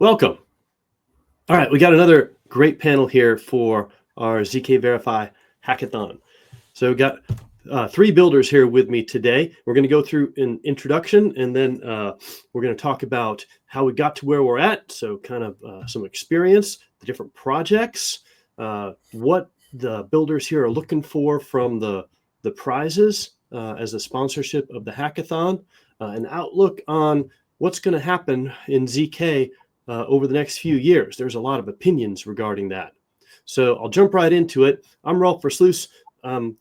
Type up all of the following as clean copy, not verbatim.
Welcome. All right, we got another great panel here for our zkVerify hackathon. So we've got three builders here with me today. We're going to go through an introduction, and then we're going to talk about how we got to where we're at. So kind of some experience, the different projects, what the builders here are looking for from the prizes as a sponsorship of the hackathon, an outlook on what's going to happen in zk over the next few years. There's a lot of opinions regarding that. So I'll jump right into it. I'm Rolf Versluis,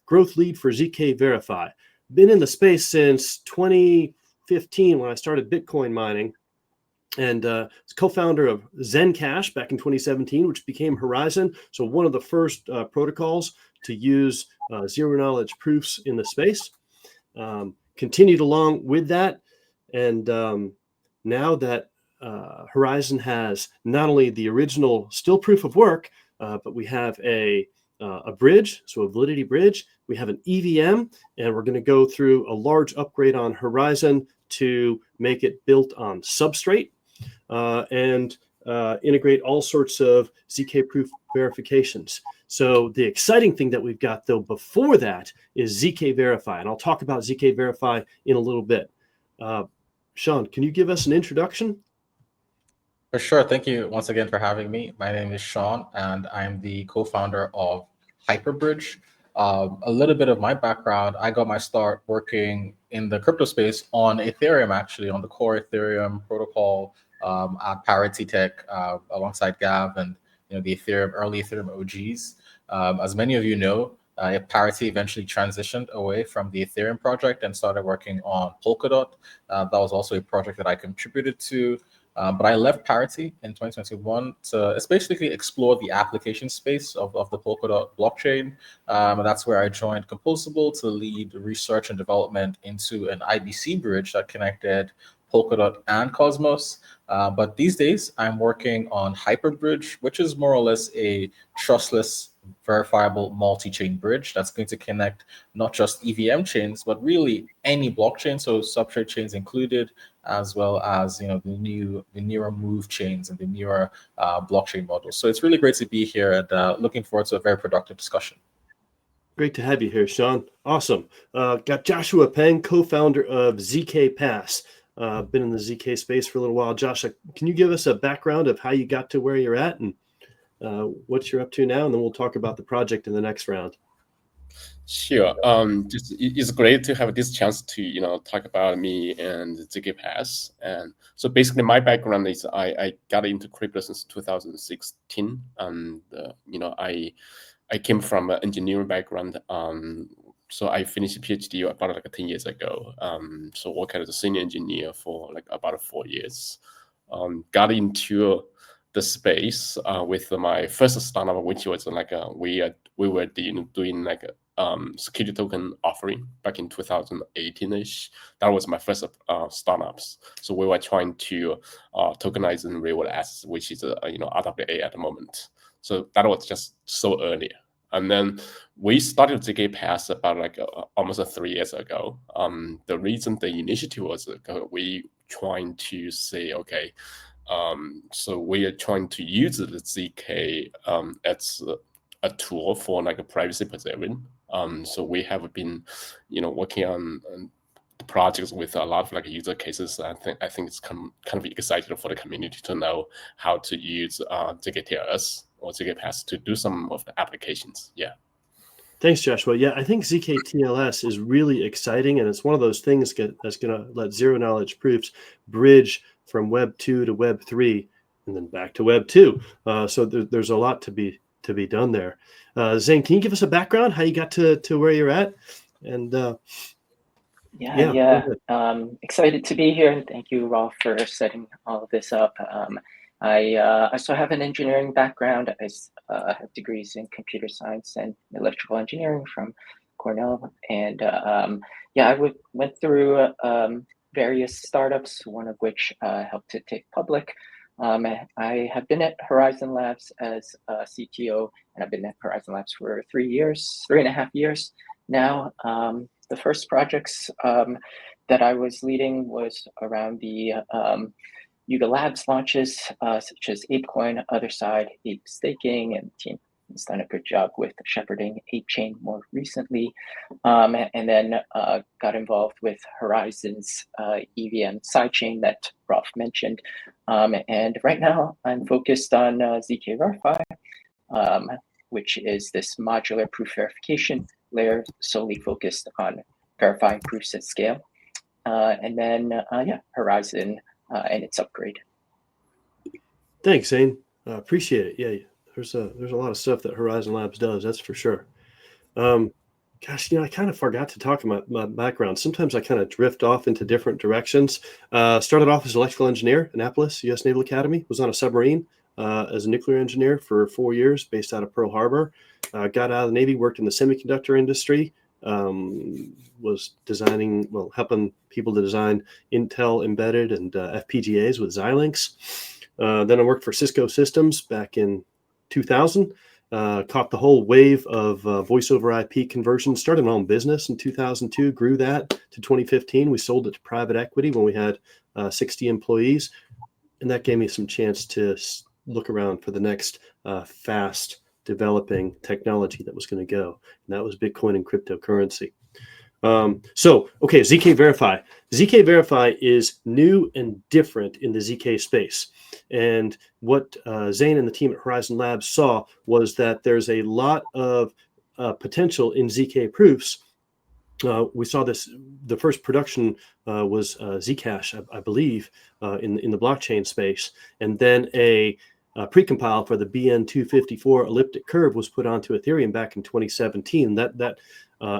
growth lead for zkVerify. Been in the space since 2015 when I started Bitcoin mining, and co-founder of Zencash back in 2017, which became Horizen. So one of the first protocols to use zero knowledge proofs in the space. Continued along with that, and now that Horizen has not only the original still proof of work, but we have a bridge, so a validity bridge. We have an EVM, and we're going to go through a large upgrade on Horizen to make it built on Substrate and integrate all sorts of zk proof verifications. So the exciting thing that we've got, though, before that is zkVerify, and I'll talk about zkVerify in a little bit. Sean, can you give us an introduction? For sure. Thank you once again for having me. My name is Sean, and I'm the co-founder of Hyperbridge. A little bit of my background, I got my start working in the crypto space on Ethereum, actually, on the core Ethereum protocol at Parity Tech alongside Gav and the early Ethereum OGs. As many of you know, Parity eventually transitioned away from the Ethereum project and started working on Polkadot. That was also a project that I contributed to. But I left Parity in 2021 to basically explore the application space of the Polkadot blockchain. And that's where I joined Composable to lead research and development into an IBC bridge that connected Polkadot and Cosmos. But these days, I'm working on Hyperbridge, which is more or less a trustless, verifiable multi-chain bridge that's going to connect not just EVM chains, but really any blockchain, so substrate chains included, as well as the newer move chains and the newer blockchain models. So it's really great to be here, and looking forward to a very productive discussion. Great to have you here, Sean. Awesome. Got Joshua Peng, co-founder of zkPass. Been in the zk space for a little while. Josh, can you give us a background of how you got to where you're at and what you're up to now? And then we'll talk about the project in the next round. Sure. It's great to have this chance to talk about me and zkPass. And so basically, my background is I got into crypto since 2016, and I came from an engineering background. So I finished a PhD about 10 years ago. So worked as a senior engineer for about 4 years. Got into the space with my first startup, which was we were doing security token offering back in 2018-ish. That was my first startups. So we were trying to tokenize in real assets, which is RWA at the moment. So that was just so early. And then we started zkPass about almost 3 years ago. The reason the initiative was we trying to say, okay, so we are trying to use the zk as a tool for a privacy preserving. So we have been, working on projects with a lot of user cases. I think it's kind of exciting for the community to know how to use zkTLS or zkPass to do some of the applications. Yeah. Thanks, Joshua. Yeah, I think zkTLS is really exciting, and it's one of those things that's going to let zero knowledge proofs bridge from Web 2 to Web 3 and then back to Web 2. So there's a lot to be done there. Zane, can you give us a background, how you got to where you're at? And yeah. Excited to be here, and thank you, Rolf, for setting all of this up. I also have an engineering background. I have degrees in computer science and electrical engineering from Cornell, and I went through various startups, one of which helped to take public. I have been at Horizen Labs as a CTO, and I've been at Horizen Labs for 3.5 years now. The first projects that I was leading was around the Yuga Labs launches, such as ApeCoin, other side, Ape Staking, and the team has done a good job with shepherding ApeChain more recently, and then got involved with Horizen's EVM sidechain that Rolf mentioned. And right now I'm focused on zkVerify, which is this modular proof verification layer solely focused on verifying proofs at scale. And then, Horizen and its upgrade. Thanks, Zane. Appreciate it. Yeah, there's a lot of stuff that Horizen Labs does. That's for sure. Gosh, I kind of forgot to talk about my background. Sometimes I kind of drift off into different directions. Started off as an electrical engineer, Annapolis, U.S. Naval Academy. Was on a submarine as a nuclear engineer for 4 years, based out of Pearl Harbor. Got out of the Navy, worked in the semiconductor industry. Was helping people to design Intel embedded and FPGAs with Xilinx. Then I worked for Cisco Systems back in 2000. Caught the whole wave of voice over IP conversion. Started my own business in 2002. Grew that to 2015. We sold it to private equity when we had 60 employees, and that gave me some chance to look around for the next fast developing technology that was going to go, and that was Bitcoin and cryptocurrency. Okay, zkVerify. zkVerify is new and different in the ZK space. And what Zane and the team at Horizen Labs saw was that there's a lot of potential in ZK proofs. We saw this, the first production was Zcash, I believe, in the blockchain space. And then a precompile for the BN254 elliptic curve was put onto Ethereum back in 2017. That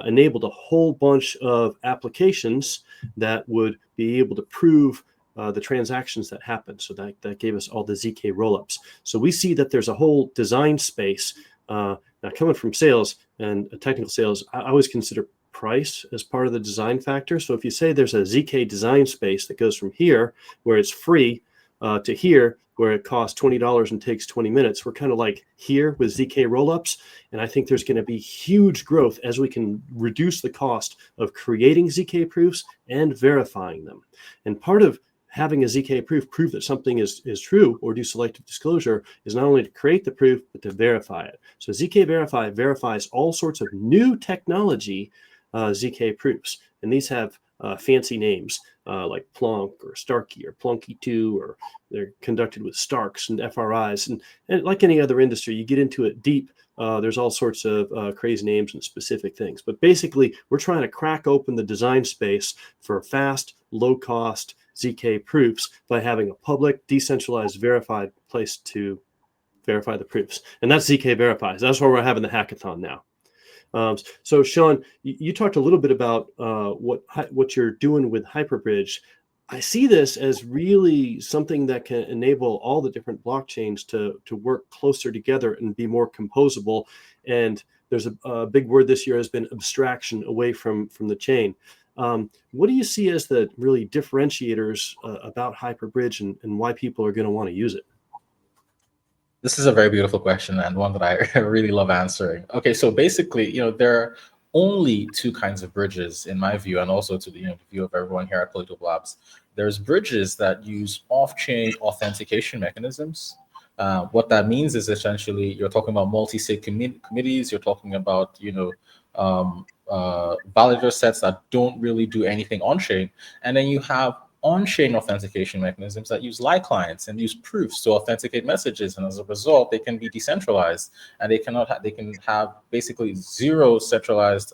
enabled a whole bunch of applications that would be able to prove the transactions that happen. So that gave us all the ZK rollups. So we see that there's a whole design space. Now, coming from sales and technical sales, I always consider price as part of the design factor. So if you say there's a ZK design space that goes from here, where it's free, to here, where it costs $20 and takes 20 minutes, we're kind of like here with ZK rollups. And I think there's going to be huge growth as we can reduce the cost of creating ZK proofs and verifying them. And part of having a ZK prove that something is true or do selective disclosure is not only to create the proof, but to verify it. So zkVerify verifies all sorts of new technology ZK proofs. And these have fancy names like Plonk or Starkey or Plonky2, or they're conducted with Starks and FRIs. And like any other industry, you get into it deep. There's all sorts of crazy names and specific things. But basically, we're trying to crack open the design space for fast, low-cost ZK proofs by having a public, decentralized, verified place to verify the proofs. And that's zkVerify. That's why we're having the hackathon now. So Sean, you talked a little bit about what you're doing with Hyperbridge. I see this as really something that can enable all the different blockchains to work closer together and be more composable. And there's a big word this year has been abstraction away from the chain. What do you see as the really differentiators about Hyperbridge and why people are going to want to use it? This is a very beautiful question and one that I really love answering. Okay, so basically, there are only two kinds of bridges in my view, and also to the view of everyone here at Collective Labs. There's bridges that use off-chain authentication mechanisms. What that means is essentially you're talking about multi-sig committees. You're talking about validator sets that don't really do anything on-chain, and then you have on-chain authentication mechanisms that use Lie clients and use proofs to authenticate messages, and as a result, they can be decentralized, and they can have basically zero centralized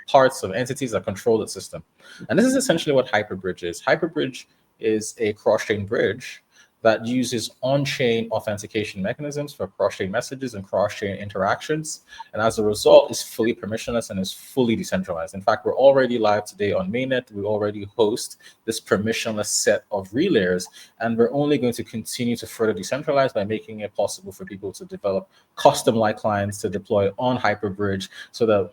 parts of entities that control the system. And this is essentially what Hyperbridge is. Hyperbridge is a cross-chain bridge that uses on-chain authentication mechanisms for cross-chain messages and cross-chain interactions. And as a result, is fully permissionless and is fully decentralized. In fact, we're already live today on mainnet. We already host this permissionless set of relayers, and we're only going to continue to further decentralize by making it possible for people to develop custom-like clients to deploy on Hyperbridge so that,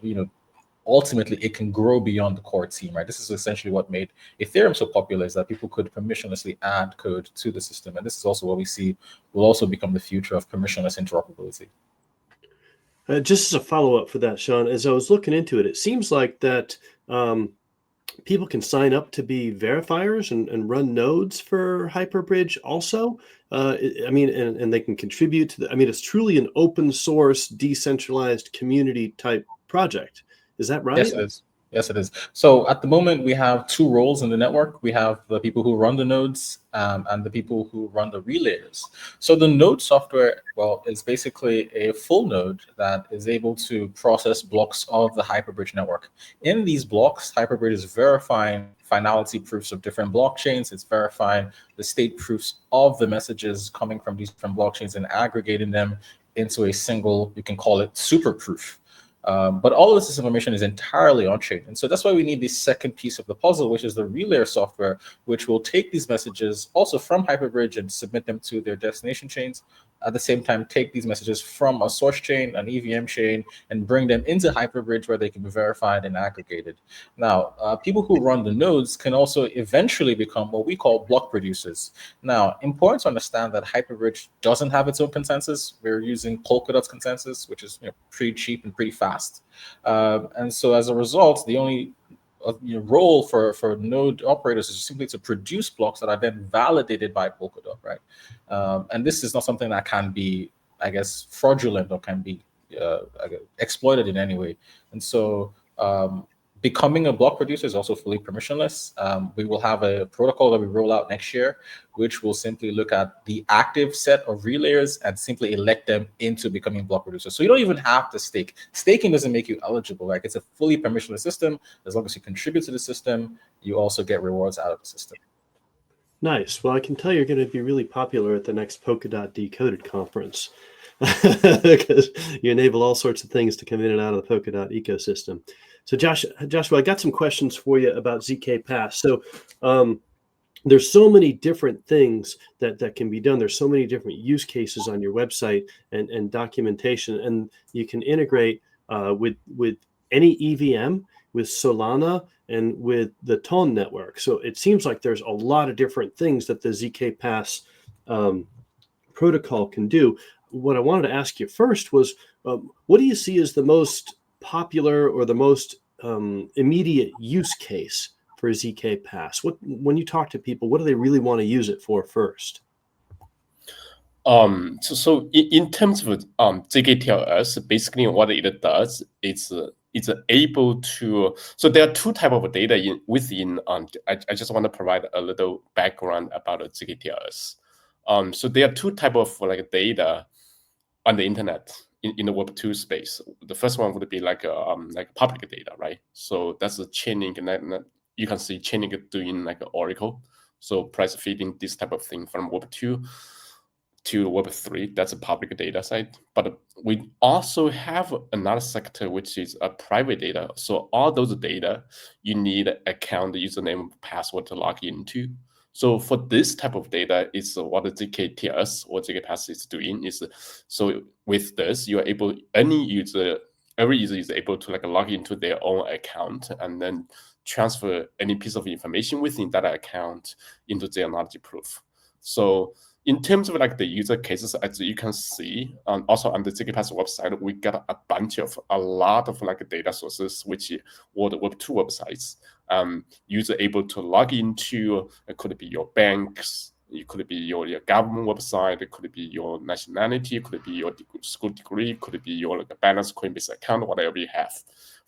ultimately it can grow beyond the core team, right? This is essentially what made Ethereum so popular, is that people could permissionlessly add code to the system. And this is also what we see will also become the future of permissionless interoperability. Just as a follow-up for that, Sean, as I was looking into it, it seems like that people can sign up to be verifiers and run nodes for Hyperbridge also. I mean, and they can contribute to the, I mean, it's truly an open source, decentralized community type project. Is that right? Yes, it is. Yes, it is. So at the moment, we have two roles in the network. We have the people who run the nodes and the people who run the relayers. So the node software, well, is basically a full node that is able to process blocks of the Hyperbridge network. In these blocks, Hyperbridge is verifying finality proofs of different blockchains. It's verifying the state proofs of the messages coming from these different blockchains and aggregating them into a single, you can call it super proof. But all of this information is entirely on-chain. And so that's why we need the second piece of the puzzle, which is the relayer software, which will take these messages also from Hyperbridge and submit them to their destination chains. At the same time, take these messages from a source chain, an EVM chain, and bring them into Hyperbridge where they can be verified and aggregated. Now, people who run the nodes can also eventually become what we call block producers. Now, important to understand that Hyperbridge doesn't have its own consensus. We're using Polkadot's consensus, which is pretty cheap and pretty fast. And so as a result, the only role for node operators is simply to produce blocks that are then validated by Polkadot, right? And this is not something that can be, I guess, fraudulent or can be exploited in any way. And so becoming a block producer is also fully permissionless. We will have a protocol that we roll out next year, which will simply look at the active set of relayers and simply elect them into becoming block producers. So you don't even have to stake. Staking doesn't make you eligible. Like, it's a fully permissionless system. As long as you contribute to the system, you also get rewards out of the system. Nice. Well, I can tell you're going to be really popular at the next Polkadot Decoded conference because you enable all sorts of things to come in and out of the Polkadot ecosystem. So Joshua, I got some questions for you about zkPass. So there's so many different things that can be done. There's so many different use cases on your website and documentation, and you can integrate with any EVM, with Solana, and with the Ton network. So it seems like there's a lot of different things that the zkPass protocol can do. What I wanted to ask you first was, what do you see as the most popular or the most immediate use case for zkPass? When you talk to people, what do they really want to use it for first? So in terms of zkTLS, basically what it does, it's able to. So there are two types of data within. I just want to provide a little background about zkTLS. So there are two types of data on the internet in the Web2 space. The first one would be like public data, right? So that's the chaining, and you can see chaining doing like Oracle. So price feeding, this type of thing from Web2 to Web3, that's a public data site. But we also have another sector, which is a private data. So all those data, you need account, username, password to log into. So for this type of data, is what the zkTLS or zkPass is doing is, so with this, you are able, every user is able to log into their own account and then transfer any piece of information within that account into their knowledge proof. So in terms of the user cases, as you can see, also on the zkPass website, we got a lot of data sources, which were the Web2 websites. User able to log into, it could be your banks, it could be your government website, it could be your nationality, it could be your school degree, it could be your Binance Coinbase account, whatever you have,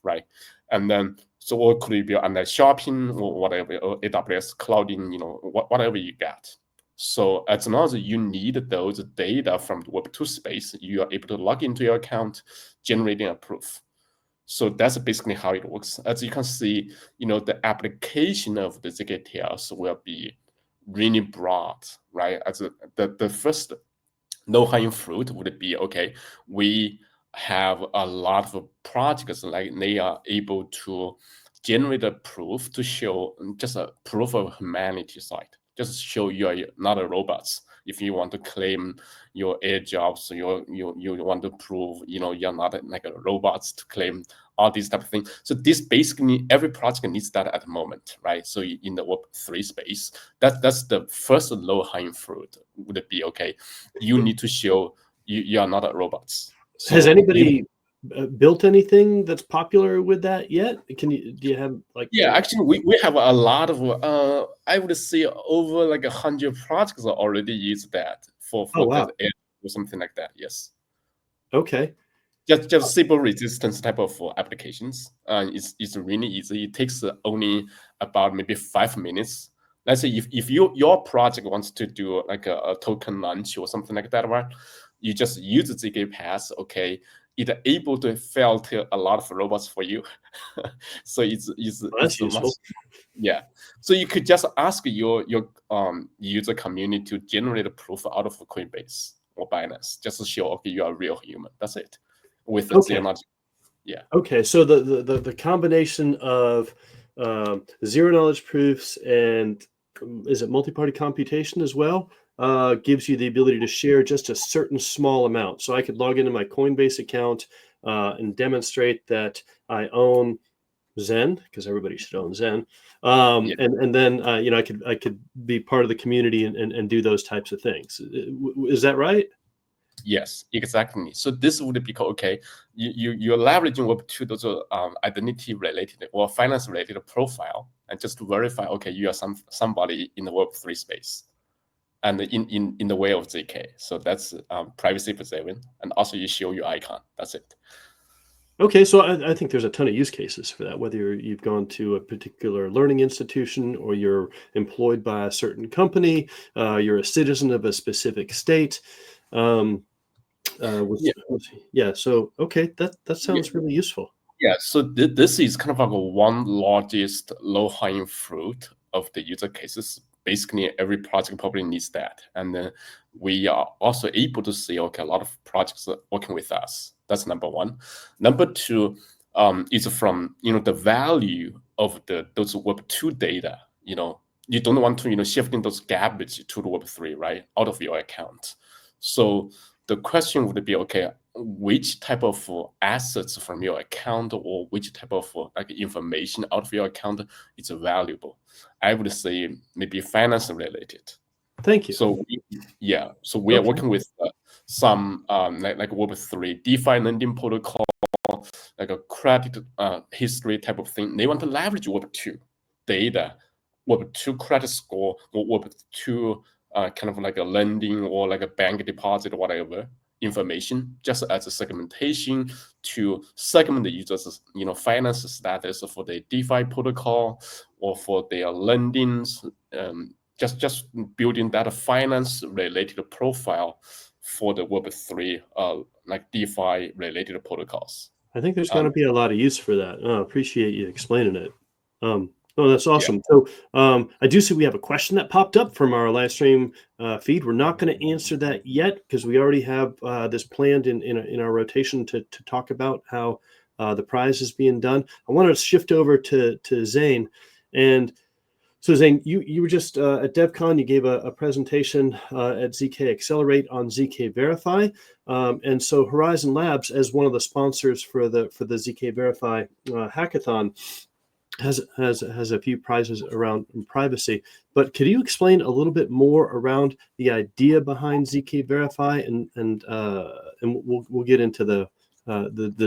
right? And then, so it could be online shopping or whatever, or AWS clouding, whatever you got. So as long as you need those data from the Web2 space, you are able to log into your account, generating a proof. So that's basically how it works. As you can see, the application of the zkTLS will be really broad, right? As the first low-hanging fruit would be, okay, we have a lot of projects they are able to generate a proof to show just a proof of humanity side. Just show you are not a robots. If you want to claim your air jobs, you want to prove you're not a robots to claim all these type of things. So this basically every project needs that at the moment, right? So in the Web3 space, that's the first low hanging fruit. Would it be okay? You need to show you are not a robots. So Has anybody built anything that's popular with that yet? Do you have like? Yeah, actually, we have a lot of I would say over like 100 projects already use that for Oh, wow. the edge or something like that. Yes. Okay. Just simple resistance type of applications. It's really easy. It takes only about maybe 5 minutes. Let's say if your project wants to do like a token launch or something like that, right? You just use the zkPass. Okay, it's able to filter a lot of robots for you. So it's That's much, useful. yeah. So you could just ask your user community to generate a proof out of Coinbase or Binance, just to show okay you are a real human. That's it. With Okay. zero knowledge. Yeah. Okay, so the combination of zero knowledge proofs and is it multi-party computation as well gives you the ability to share just a certain small amount. So I could log into my Coinbase account and demonstrate that I own Zen, because everybody should own Zen, Yeah. and then I could be part of the community and do those types of things. Is that right? Yes, exactly. So this would be called, okay, you're leveraging Web2 those identity related or finance related profile and just to verify, okay, you are somebody in the Web3 space and in the way of zk. So that's privacy preserving, and also you show your icon. That's it. Okay, so I think there's a ton of use cases for that, whether you've gone to a particular learning institution or you're employed by a certain company, you're a citizen of a specific state. So okay, that sounds really useful. Yeah, so this is kind of like one largest low-hanging fruit of the user cases. Basically, every project probably needs that. And then we are also able to see, okay, a lot of projects are working with us. That's number one. Number two is from, the value of those Web2 data. You don't want to, shifting those garbage to the Web3, right, out of your account. So the question would be, okay, which type of assets from your account or which type of like information out of your account is valuable? I would say maybe finance related. Thank you. So we are working with some like Web3 DeFi lending protocol, like a credit history type of thing. They want to leverage Web2 data, Web2 credit score, or Web2 kind of like a lending or like a bank deposit or whatever information, just as a segmentation to segment the users, finance status for the DeFi protocol or for their lendings, just building that finance related profile for the Web3 like DeFi related protocols. I think there's going to be a lot of use for that. Appreciate you explaining it. That's awesome. Yeah. So I do see we have a question that popped up from our live stream feed. We're not going to answer that yet because we already have this planned in our rotation to talk about how the prize is being done. I want to shift over to Zane. And so Zane, you were just at DevCon, you gave a presentation at ZK Accelerate on zkVerify. And so Horizen Labs, as one of the sponsors for the zkVerify hackathon, has a few prizes around privacy. But could you explain a little bit more around the idea behind zkVerify, and we'll get into the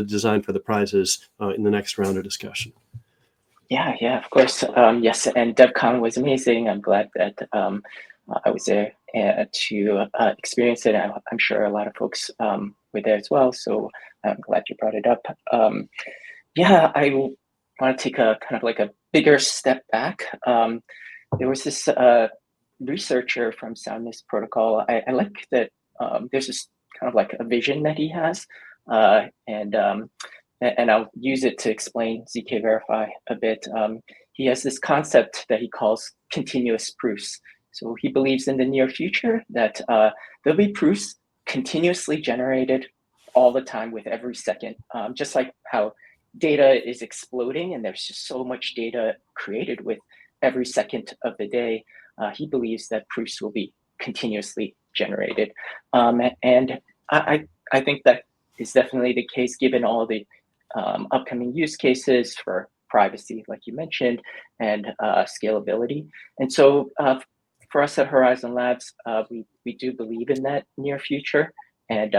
design for the prizes in the next round of discussion. Yeah, of course. Yes, and DevCon was amazing. I'm glad that I was there to experience it. I'm sure a lot of folks were there as well, so I'm glad you brought it up. I want to take a kind of like a bigger step back. There was this researcher from Soundness Protocol. I like that there's this kind of like a vision that he has, and I'll use it to explain zkVerify a bit. He has this concept that he calls continuous proofs. So he believes in the near future that there'll be proofs continuously generated all the time with every second, just like how data is exploding and there's just so much data created with every second of the day. He believes that proofs will be continuously generated. And I think that is definitely the case given all the upcoming use cases for privacy, like you mentioned, and scalability. And so for us at Horizen Labs, we do believe in that near future. And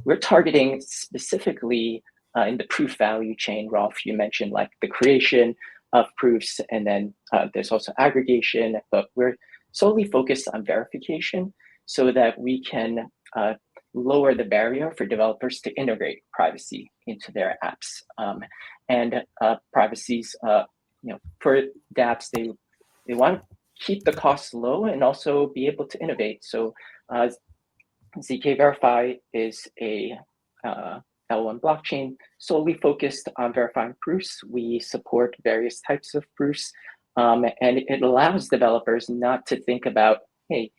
we're targeting specifically in the proof value chain, Rolf, you mentioned like the creation of proofs, and then there's also aggregation, but we're solely focused on verification so that we can lower the barrier for developers to integrate privacy into their apps. And privacy's, for dApps, they want to keep the costs low and also be able to innovate. So zkVerify is a L1 blockchain solely focused on verifying proofs. We support various types of proofs, and it allows developers not to think about, hey,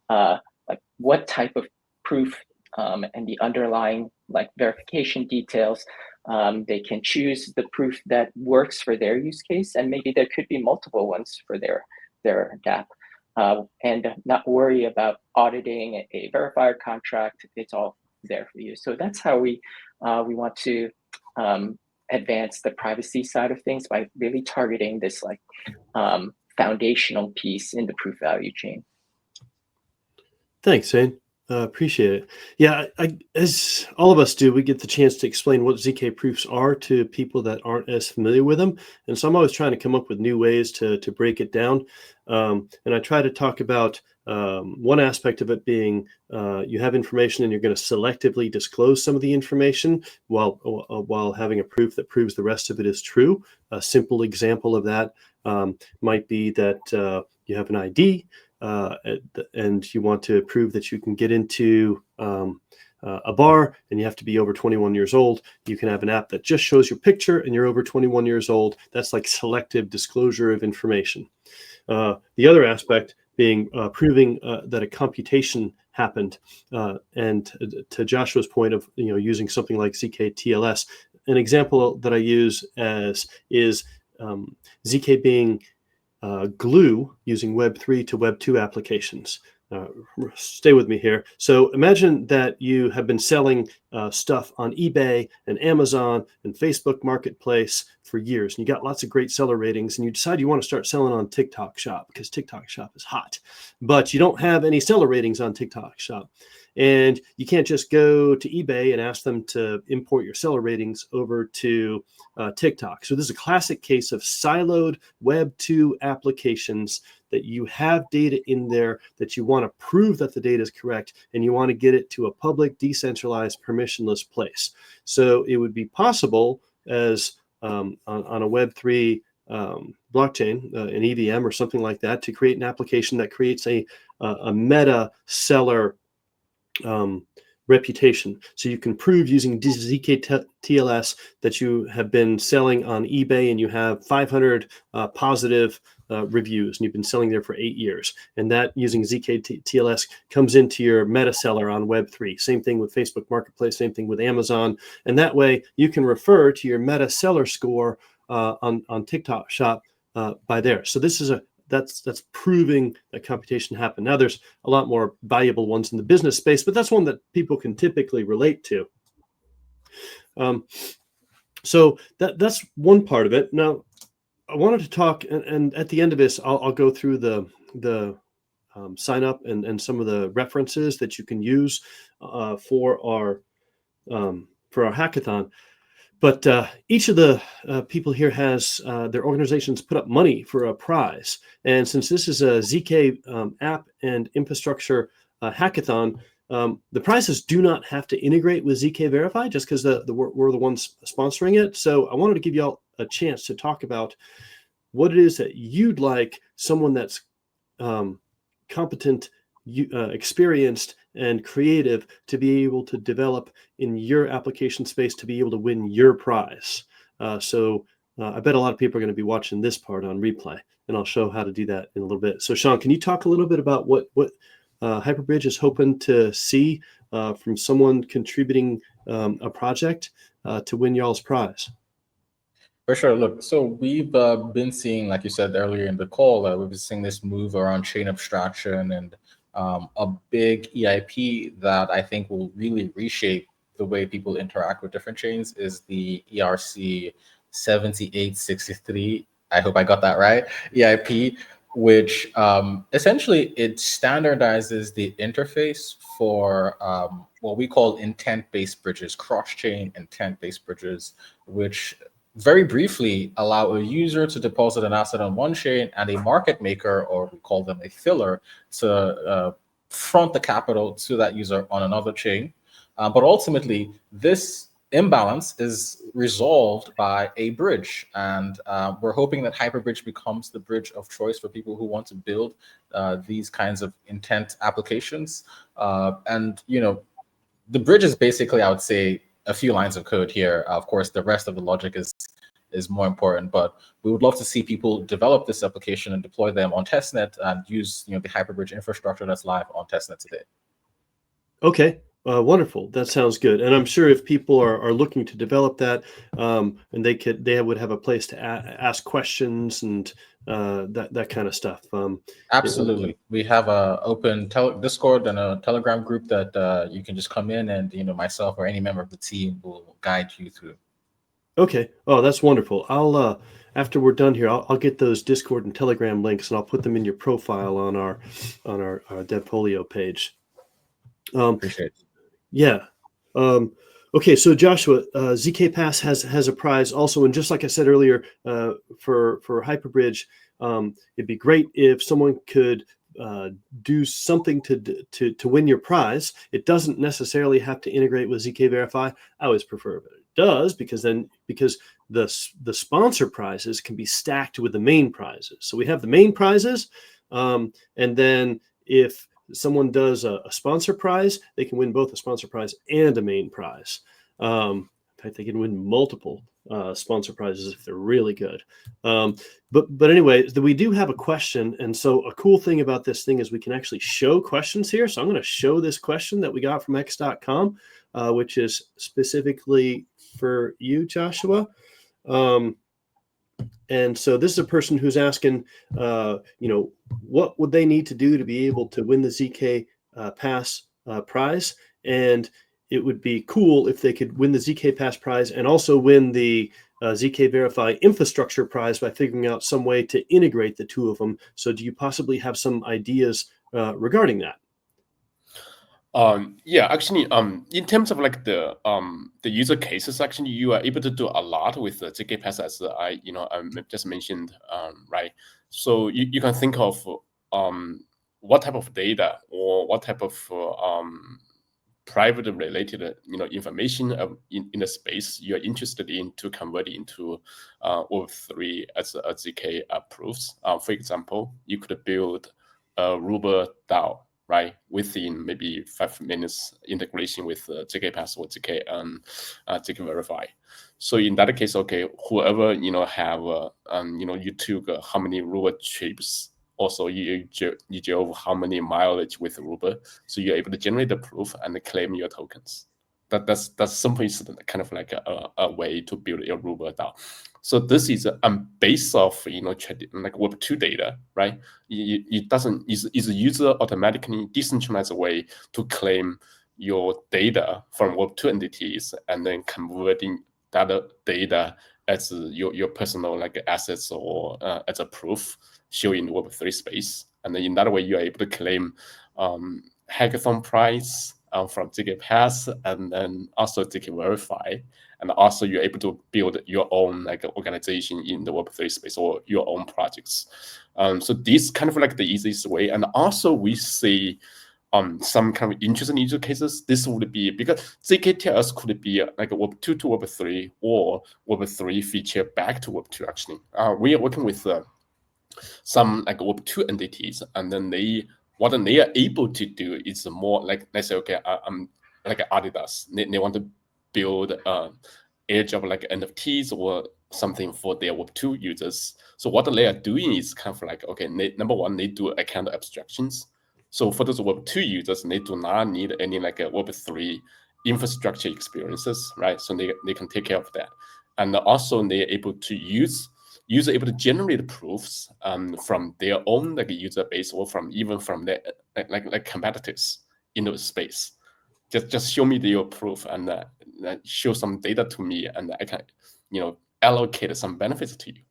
like what type of proof and the underlying like verification details. They can choose the proof that works for their use case, and maybe there could be multiple ones for their dApp. And not worry about auditing a verifier contract. It's all there for you. So that's how we want to advance the privacy side of things by really targeting this like foundational piece in the proof value chain. Thanks, Zane. Appreciate it. Yeah, as all of us do, we get the chance to explain what ZK proofs are to people that aren't as familiar with them. And so I'm always trying to come up with new ways to break it down. And I try to talk about one aspect of it being you have information and you're going to selectively disclose some of the information while having a proof that proves the rest of it is true. A simple example of that might be that you have an ID and you want to prove that you can get into a bar and you have to be over 21 years old. You can have an app that just shows your picture and you're over 21 years old. That's like selective disclosure of information. The other aspect being proving that a computation happened. And to Joshua's point of using something like zkTLS, an example that I use is ZK being glue using Web3 to Web2 applications. Stay with me here. So imagine that you have been selling stuff on eBay and Amazon and Facebook Marketplace for years, and you got lots of great seller ratings, and you decide you want to start selling on TikTok Shop because TikTok Shop is hot, but you don't have any seller ratings on TikTok Shop. And you can't just go to eBay and ask them to import your seller ratings over to TikTok. So this is a classic case of siloed Web 2 applications that you have data in there that you want to prove that the data is correct, and you want to get it to a public, decentralized, permissionless place. So it would be possible as on a Web3 blockchain, an EVM or something like that, to create an application that creates a meta seller reputation. So you can prove using zkTLS that you have been selling on eBay and you have 500 positive reviews and you've been selling there for 8 years. And that using zkTLS comes into your meta seller on Web3. Same thing with Facebook Marketplace, same thing with Amazon. And that way you can refer to your meta seller score on TikTok Shop by there. So this is that's proving that computation happened. Now there's a lot more valuable ones in the business space, but that's one that people can typically relate to. So that's one part of it. Now I wanted to talk, and at the end of this, I'll go through the sign up and some of the references that you can use for our hackathon. But each of the people here has their organizations put up money for a prize. And since this is a ZK app and infrastructure hackathon, the prizes do not have to integrate with zkVerify just because we're the ones sponsoring it. So I wanted to give you all a chance to talk about what it is that you'd like someone that's competent, experienced, and creative to be able to develop in your application space to be able to win your prize. So I bet a lot of people are going to be watching this part on replay, and I'll show how to do that in a little bit. So Sean, can you talk a little bit about what Hyperbridge is hoping to see from someone contributing a project to win y'all's prize? For sure. Look, so we've been seeing, like you said earlier in the call, we've been seeing this move around chain abstraction, and a big EIP that I think will really reshape the way people interact with different chains is the ERC 7863. I hope I got that right. EIP, which essentially it standardizes the interface for what we call intent-based bridges, cross-chain intent-based bridges, which very briefly allow a user to deposit an asset on one chain and a market maker, or we call them a filler, to front the capital to that user on another chain. But ultimately, this imbalance is resolved by a bridge, and we're hoping that Hyperbridge becomes the bridge of choice for people who want to build these kinds of intent applications. And the bridge is basically, I would say, a few lines of code here. Of course, the rest of the logic is more important, but we would love to see people develop this application and deploy them on testnet and use the Hyperbridge infrastructure that's live on testnet today. Okay. Wonderful. That sounds good. And I'm sure if people are looking to develop that, and they would have a place to ask questions and that kind of stuff. Absolutely. We have a open Discord and a Telegram group that you can just come in, and myself or any member of the team will guide you through. Okay. Oh, that's wonderful. I'll after we're done here, I'll get those Discord and Telegram links, and I'll put them in your profile on our Devfolio page. Appreciate it. Yeah. Okay. So Joshua, zkPass has a prize also, and just like I said earlier, for Hyperbridge, it'd be great if someone could do something to win your prize. It doesn't necessarily have to integrate with zkVerify. I always prefer it does, because the sponsor prizes can be stacked with the main prizes. So we have the main prizes, and then if someone does a sponsor prize, they can win both a sponsor prize and a main prize. In fact, they can win multiple sponsor prizes if they're really good. But anyway, we do have a question. And so a cool thing about this thing is we can actually show questions here. So I'm going to show this question that we got from x.com, which is specifically for you, Joshua. And so this is a person who's asking, what would they need to do to be able to win the zkPass prize? And it would be cool if they could win the zkPass prize and also win the zkVerify infrastructure prize by figuring out some way to integrate the two of them. So do you possibly have some ideas regarding that? Yeah, actually, in terms of like the user cases, actually, you are able to do a lot with the zkPass, as I just mentioned, right? So you can think of what type of data or what type of private related information in the space you're interested in to convert into Web3 as zk proofs. For example, you could build a Ruber DAO, right, within maybe 5 minutes integration with zkPass or zkVerify. So in that case, okay, whoever have you took how many Ruber trips, also you drove how many mileage with Ruber, so you're able to generate the proof and claim your tokens. That's simply kind of like a way to build your Ruber DAO. So this is based off like Web2 data, right? It doesn't is a user automatically decentralized way to claim your data from Web2 entities and then converting that data as your personal like assets or as a proof show in Web3 space. And then in that way, you are able to claim hackathon prize from zkPass and then also zkVerify. And also you're able to build your own like organization in the Web3 space or your own projects. So this kind of like the easiest way. And also we see some kind of interesting user cases. This would be because zkTLS could be like a Web2 to Web3 or Web3 feature back to Web2 actually. We are working with some like Web2 entities, and then what they are able to do is more like, let's say, okay, I'm like Adidas. They want to build airdrop like NFTs or something for their Web2 users. So what they are doing is kind of like, okay, number one, they do account abstractions. So for those Web2 users, they do not need any like a Web3 infrastructure experiences, right? So they can take care of that. And also they're able to user able to generate proofs from their own like user base or even from their like competitors in the space. Just show me your proof and show some data to me, and I can allocate some benefits to you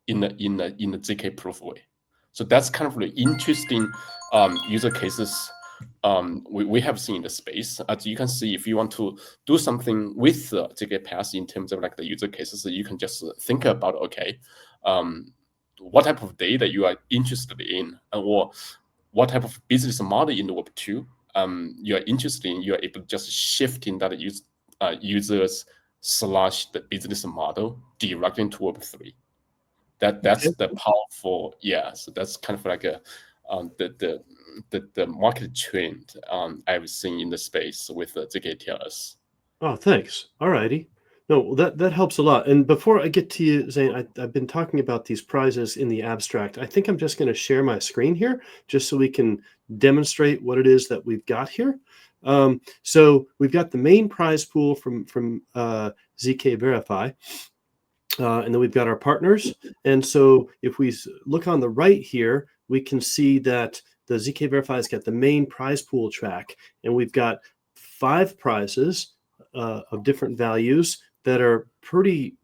in the zk proof way. So that's kind of the interesting user cases we have seen in the space. As you can see, if you want to do something with zkPass in terms of like the user cases, you can just think about, okay, what type of data you are interested in, or what type of business model in the Web 2 you are interested in. You are able to just shift in that users / the business model directly into Web 3. That's the powerful, so that's kind of like a the market trend I've seen in the space with zkTLS. Oh, thanks. All righty. No, that helps a lot. And before I get to you, Zane, I've been talking about these prizes in the abstract. I think I'm just going to share my screen here just so we can demonstrate what it is that we've got here. So we've got the main prize pool from zkVerify. And then we've got our partners. And so if we look on the right here, we can see that the zkVerify has got the main prize pool track, and we've got 5 prizes of different values that are pretty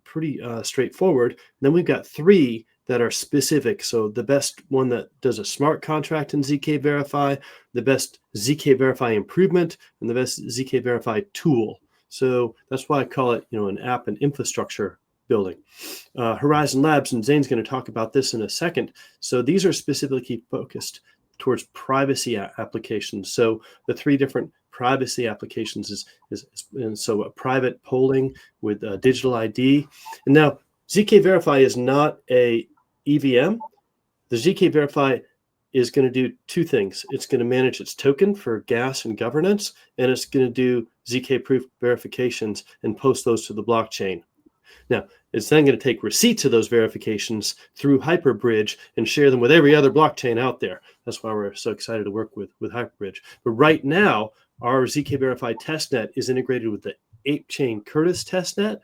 straightforward. And then we've got 3 that are specific. So the best one that does a smart contract in zkVerify, the best zkVerify improvement, and the best zkVerify tool. So that's why I call it, an app and infrastructure building. Horizen Labs, and Zane's going to talk about this in a second. So these are specifically focused towards privacy applications. So the 3 different privacy applications is so a private polling with digital ID. And now zkVerify is not a EVM. The zkVerify is going to do 2 things. It's going to manage its token for gas and governance, and it's going to do zk proof verifications and post those to the blockchain. Now, it's then going to take receipts of those verifications through Hyperbridge and share them with every other blockchain out there. That's why we're so excited to work with Hyperbridge. But right now, our zkVerify testnet is integrated with the ApeChain Curtis testnet,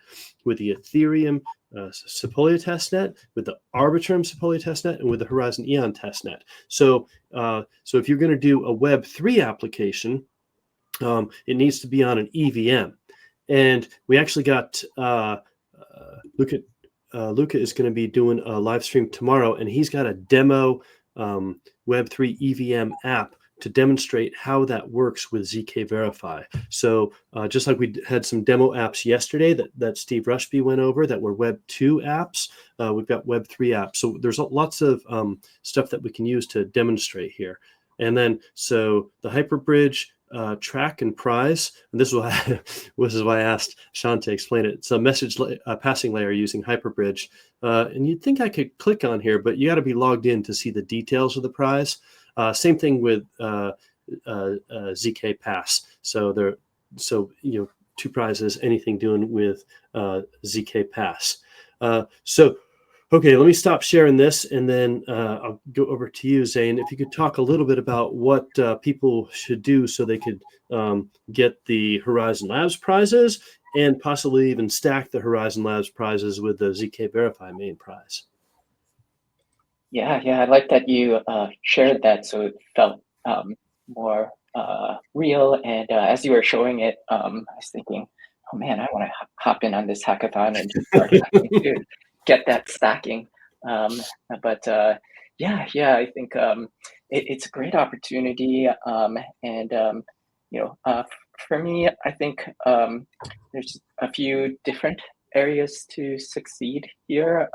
with the Ethereum Sepolia testnet, with the Arbitrum Sepolia testnet, and with the Horizen Eon testnet. So if you're going to do a Web3 application, it needs to be on an EVM. And we actually got Luca is going to be doing a live stream tomorrow, and he's got a demo Web3 EVM app to demonstrate how that works with zkVerify. So just like we had some demo apps yesterday that Steve Rushby went over that were Web 2 apps, we've got Web 3 apps. So there's lots of stuff that we can use to demonstrate here. And then so the Hyperbridge track and prize, and this is why I asked Sean to explain it. It's a message passing layer using Hyperbridge, and you'd think I could click on here, but you got to be logged in to see the details of the prize. Same thing with zkPass. So 2 prizes, anything doing with zkPass. Okay, let me stop sharing this, and then I'll go over to you, Zane. If you could talk a little bit about what people should do so they could get the Horizen Labs prizes, and possibly even stack the Horizen Labs prizes with the zkVerify main prize. Yeah, I like that you shared that, so it felt more real. And as you were showing it, I was thinking, oh man, I want to hop in on this hackathon and start to get that stacking. But I think it's a great opportunity. For me, I think there's a few different areas to succeed here.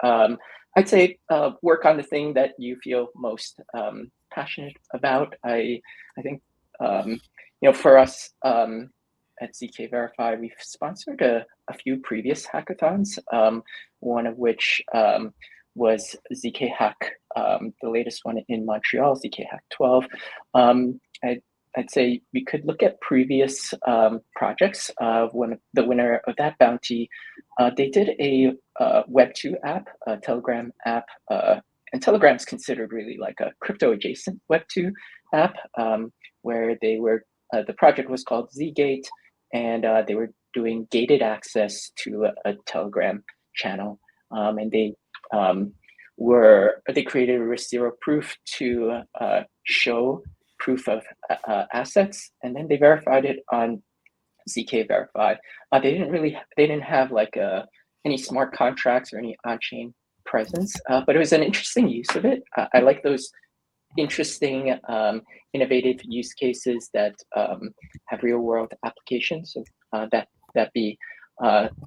I'd say work on the thing that you feel most passionate about. I think for us at zkVerify, we've sponsored a few previous hackathons. One of which was zkHack, the latest one in Montreal, zkHack 12. I'd say we could look at previous projects. When the winner of that bounty, they did a Web 2 app, a Telegram app, and Telegram's considered really like a crypto adjacent Web 2 app, where they were the project was called zgate, and they were doing gated access to a Telegram channel, and they created a zero proof to show proof of assets, and then they verified it on zkVerify. They didn't have like any smart contracts or any on-chain presence, but it was an interesting use of it. I like those interesting, innovative use cases that have real world applications. So that be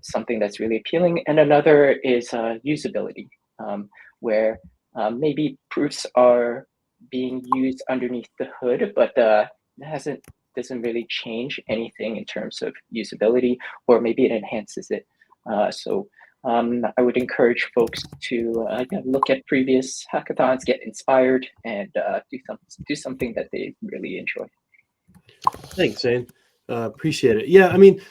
something that's really appealing. And another is usability, where maybe proofs are being used underneath the hood, but doesn't really change anything in terms of usability, or maybe it enhances it. So I would encourage folks to look at previous hackathons, get inspired, and do something that they really enjoy. Thanks, Zane. Appreciate it. Yeah, I mean,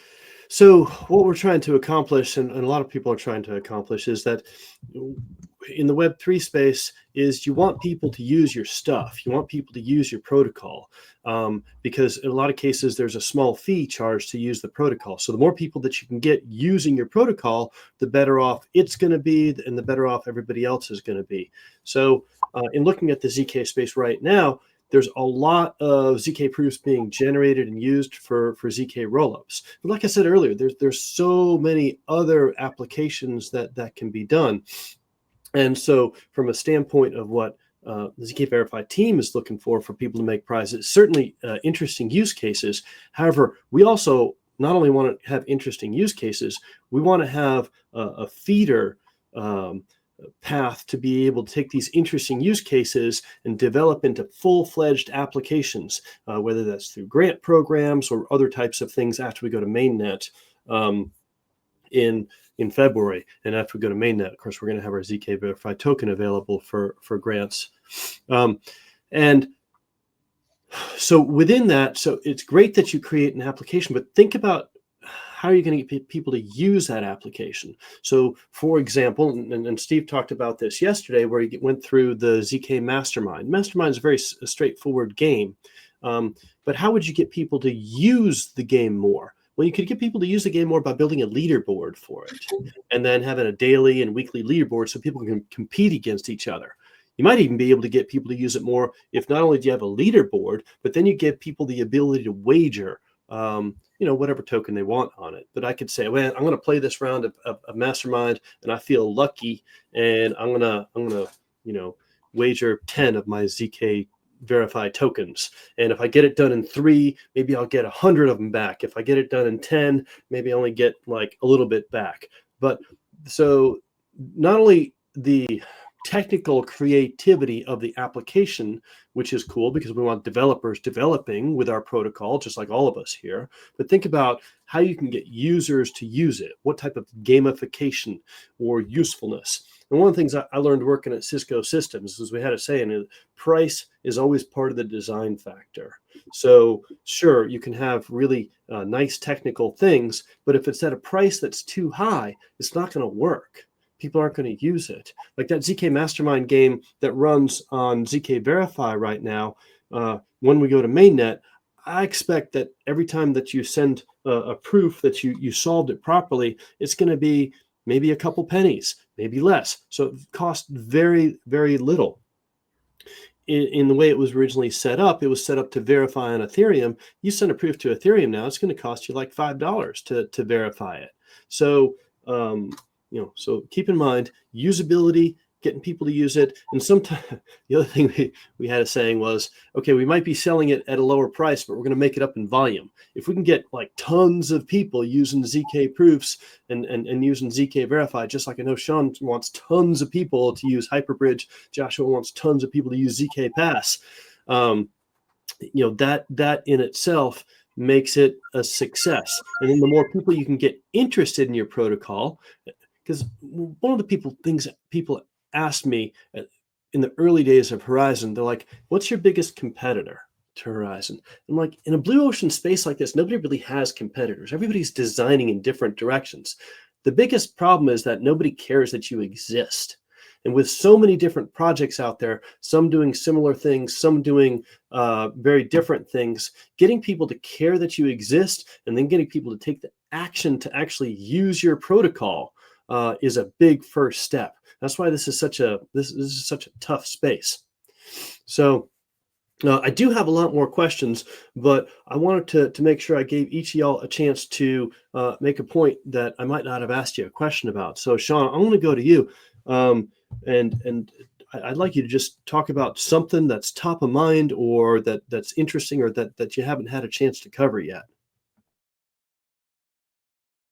so what we're trying to accomplish, and a lot of people are trying to accomplish, is that in the Web3 space is you want people to use your stuff. You want people to use your protocol, because in a lot of cases, there's a small fee charged to use the protocol. So the more people that you can get using your protocol, the better off it's going to be, and the better off everybody else is going to be. So in looking at the ZK space right now, there's a lot of ZK proofs being generated and used for ZK rollups. But like I said earlier, there's so many other applications that can be done. And so from a standpoint of what the zkVerify team is looking for people to make prizes, certainly interesting use cases. However, we also not only want to have interesting use cases, we want to have a feeder path to be able to take these interesting use cases and develop into full-fledged applications, whether that's through grant programs or other types of things after we go to mainnet in February. And after we go to mainnet, of course, we're going to have our zkVerify token available for grants. And so within that, so it's great that you create an application, but think about how are you going to get people to use that application? So, for example, and Steve talked about this yesterday, where he went through the ZK Mastermind. Mastermind is a very straightforward game, but how would you get people to use the game more? Well, you could get people to use the game more by building a leaderboard for it, and then having a daily and weekly leaderboard so people can compete against each other. You might even be able to get people to use it more if not only do you have a leaderboard, but then you give people the ability to wager whatever token they want on it. But I could say, well, I'm going to play this round of Mastermind, and I feel lucky, and I'm gonna wager 10 of my zkVerify tokens. And if I get it done in 3, maybe I'll get 100 of them back. If I get it done in 10, maybe I only get like a little bit back. But so not only the technical creativity of the application, which is cool because we want developers developing with our protocol, just like all of us here, but think about how you can get users to use it. What type of gamification or usefulness? And one of the things I learned working at Cisco Systems is we had a saying, price is always part of the design factor. So sure, you can have really nice technical things, but if it's at a price that's too high, it's not going to work. People aren't going to use it. Like that ZK Mastermind game that runs on zkVerify right now, when we go to mainnet, I expect that every time that you send a proof that you solved it properly, it's going to be maybe a couple pennies, maybe less. So it costs very, very little. In the way it was originally set up, it was set up to verify on Ethereum. You send a proof to Ethereum now, it's going to cost you like $5 to verify it. So so keep in mind usability, getting people to use it. And sometimes the other thing we had a saying was, okay, we might be selling it at a lower price, but we're going to make it up in volume. If we can get like tons of people using ZK proofs and using zkVerify, just like I know Sean wants tons of people to use Hyperbridge, Joshua wants tons of people to use zkPass. That in itself makes it a success. And then the more people you can get interested in your protocol, because one of the things people asked me in the early days of Horizen, they're like, what's your biggest competitor to Horizen? I'm like, in a blue ocean space like this, nobody really has competitors. Everybody's designing in different directions. The biggest problem is that nobody cares that you exist. And with so many different projects out there, some doing similar things, some doing very different things, getting people to care that you exist and then getting people to take the action to actually use your protocol is a big first step. That's why this is such a tough space. So I do have a lot more questions, but I wanted to make sure I gave each of y'all a chance to make a point that I might not have asked you a question about. So Sean, I'm going to go to you, and I'd like you to just talk about something that's top of mind, or that's interesting, or that you haven't had a chance to cover yet.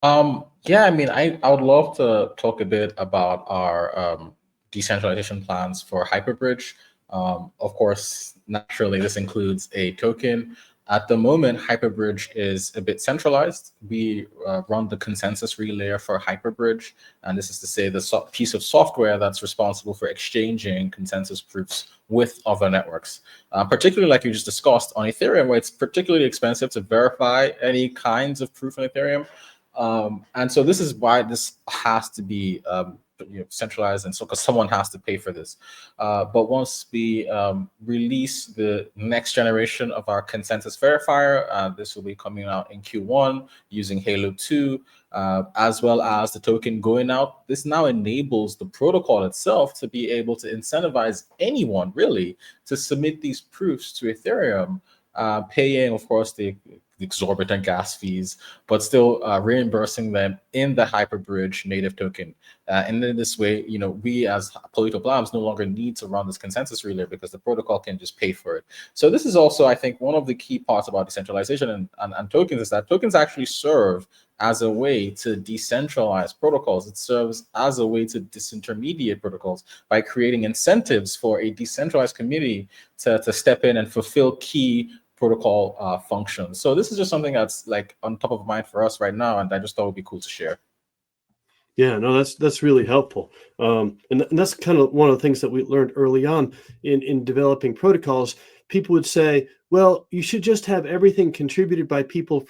Yeah, I mean, I would love to talk a bit about our decentralization plans for Hyperbridge. Of course, naturally, this includes a token. At the moment, Hyperbridge is a bit centralized. We run the consensus relay for Hyperbridge, and this is to say the piece of software that's responsible for exchanging consensus proofs with other networks. Particularly, like you just discussed, on Ethereum, where it's particularly expensive to verify any kinds of proof on Ethereum. And so this is why this has to be centralized, and so because someone has to pay for this. But once we release the next generation of our consensus verifier, this will be coming out in Q1 using Halo 2, as well as the token going out. This now enables the protocol itself to be able to incentivize anyone really to submit these proofs to Ethereum, paying, of course, the exorbitant gas fees, but still reimbursing them in the Hyperbridge native token. And in this way, we as Polito Labs no longer need to run this consensus relay because the protocol can just pay for it. So this is also, I think, one of the key parts about decentralization and tokens is that tokens actually serve as a way to decentralize protocols. It serves as a way to disintermediate protocols by creating incentives for a decentralized community to step in and fulfill key protocol functions. So this is just something that's like on top of mind for us right now, and I just thought it would be cool to share. Yeah, no, that's really helpful. And that's kind of one of the things that we learned early on in developing protocols. People would say, well, you should just have everything contributed by people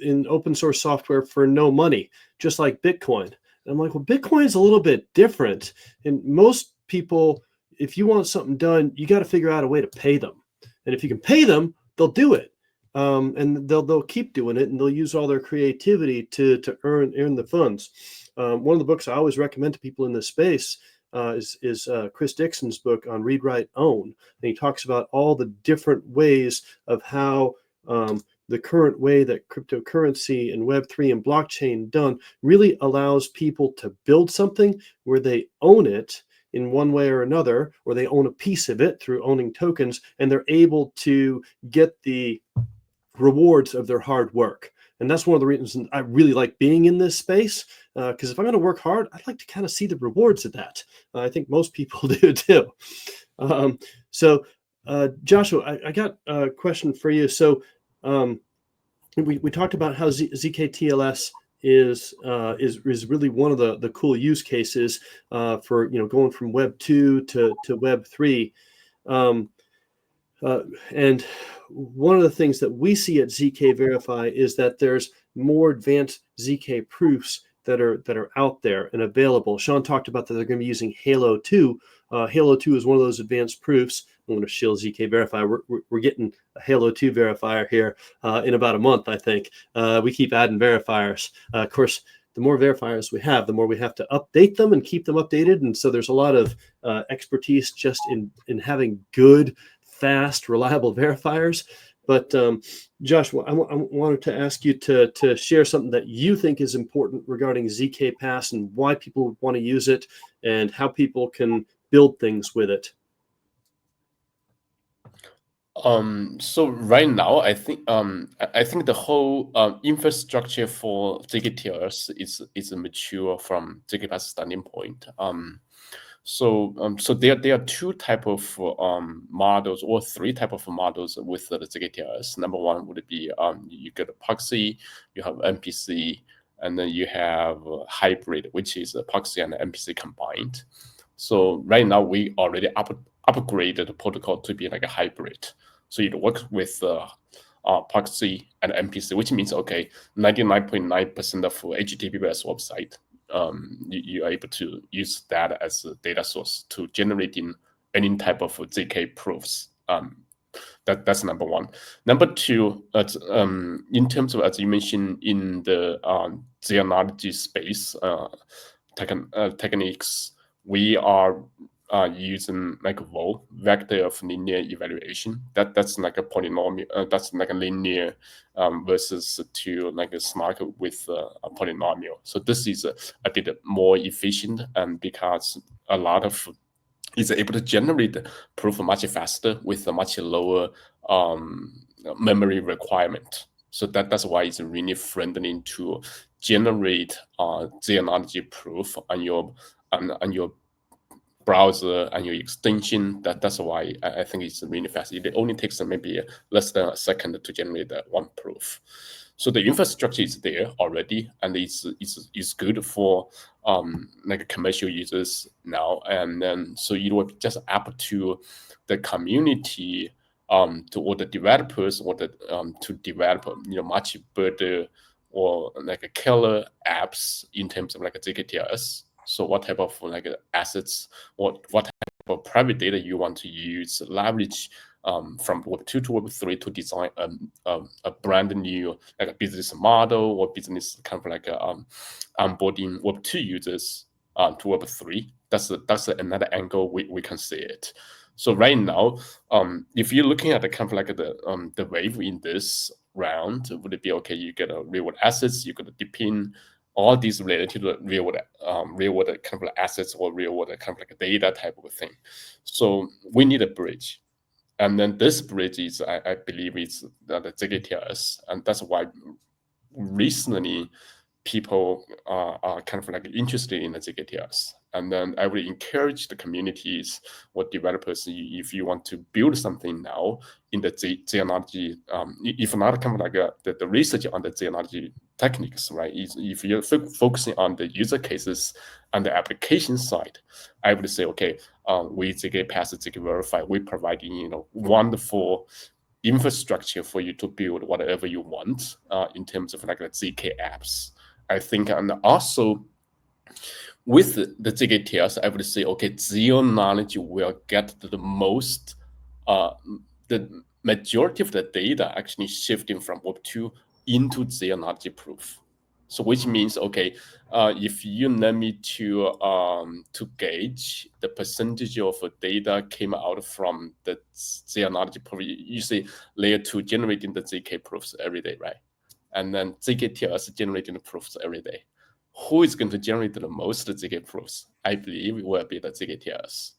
in open source software for no money, just like Bitcoin. And I'm like, well, Bitcoin is a little bit different. And most people, if you want something done, you got to figure out a way to pay them. And if you can pay them, they'll do it. And they'll keep doing it, and they'll use all their creativity to earn the funds. One of the books I always recommend to people in this space is Chris Dixon's book on Read, Write, Own. And he talks about all the different ways of how the current way that cryptocurrency and Web3 and blockchain done really allows people to build something where they own it in one way or another, or they own a piece of it through owning tokens, and they're able to get the rewards of their hard work. And that's one of the reasons I really like being in this space, because if I'm going to work hard, I'd like to kind of see the rewards of that. I think most people do too. So Joshua, I got a question for you. So we talked about how zkTLS is really one of the cool use cases for going from Web 2 to Web 3. And one of the things that we see at zkVerify is that there's more advanced zk proofs that are out there and available. Sean talked about that they're going to be using Halo 2. Halo 2 is one of those advanced proofs. I'm going to shill zkVerify. We're getting a Halo 2 verifier here in about a month, I think. We keep adding verifiers. Of course, the more verifiers we have, the more we have to update them and keep them updated. And so there's a lot of expertise just in having good, fast, reliable verifiers. But Josh, I wanted to ask you to share something that you think is important regarding zkPass and why people would want to use it and how people can build things with it. So right now, I think the whole infrastructure for zkTLS is mature from zkPass standing point. So there are two type of models, or three type of models with the zkTLS. Number one would be you get epoxy, you have MPC, and then you have hybrid, which is epoxy and MPC combined. So right now we already upgraded the protocol to be like a hybrid. So it works with epoxy and MPC, which means 99.9% of HTTPS website. You are able to use that as a data source to generating any type of zk proofs. That's number one. Number two, in terms of, as you mentioned, in the genealogy space techniques, we are using like VO, vector of linear evaluation. That's like a polynomial. That's like a linear versus to like a smart with a polynomial. So this is a bit more efficient, because a lot of is able to generate the proof much faster with a much lower memory requirement. So that's why it's really friendly to generate zero-knowledge proof on your browser and your extension. That's why I think it's really fast. It only takes maybe less than a second to generate that one proof. So the infrastructure is there already, and it's good for like commercial users now. And then so it will just up to the community, to or the developers, or the to develop much better or like a killer apps in terms of like a zkTLS. So what type of like assets, what type of private data you want to use, leverage from Web 2 to Web 3 to design a brand new like a business model or business kind of like onboarding Web 2 users to Web 3. That's another angle we can see it. So right now, if you're looking at the kind of like the wave in this round, would it be okay? You get a real world assets, you got to depend all these related to the real world kind of like assets or real world kind of like data type of thing. So we need a bridge. And then this bridge is, I believe, is the zkTLS, and that's why recently people are kind of like interested in the zkTLS. And then I would encourage the communities or developers, if you want to build something now in the zero-knowledge, if not kind of like the research on the zero-knowledge techniques, right? If you're focusing on the user cases and the application side, I would say, okay, with zkPass, zkVerify, we're providing wonderful infrastructure for you to build whatever you want in terms of like the zk apps. I think, and also with the zkTLS, I would say, okay, zero-knowledge will get the most, the majority of the data actually shifting from Web 2 into zero-knowledge proof. So which means, okay, if you need me to gauge the percentage of data came out from the zero-knowledge proof, you say layer 2 generating the zk proofs every day, right? And then zkTLS generating the proofs every day. Who is going to generate the most zk proofs? I believe it will be the zkTLS.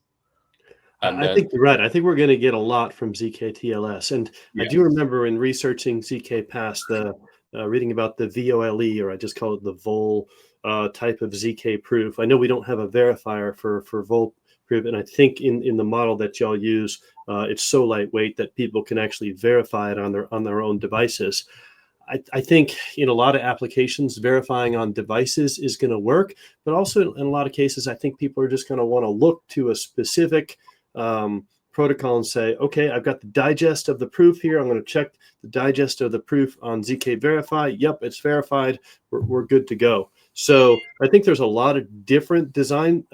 I think you're right. I think we're going to get a lot from zkTLS. And I do remember in researching zkPass, reading about the VOLE, or I just call it the VOL type of zk proof. I know we don't have a verifier for VOL proof, and I think in the model that y'all use, it's so lightweight that people can actually verify it on their own devices. I think in a lot of applications, verifying on devices is going to work, but also in a lot of cases, I think people are just going to want to look to a specific protocol and say, okay, I've got the digest of the proof here. I'm going to check the digest of the proof on zkVerify. Yep, it's verified. We're good to go. So I think there's a lot of different design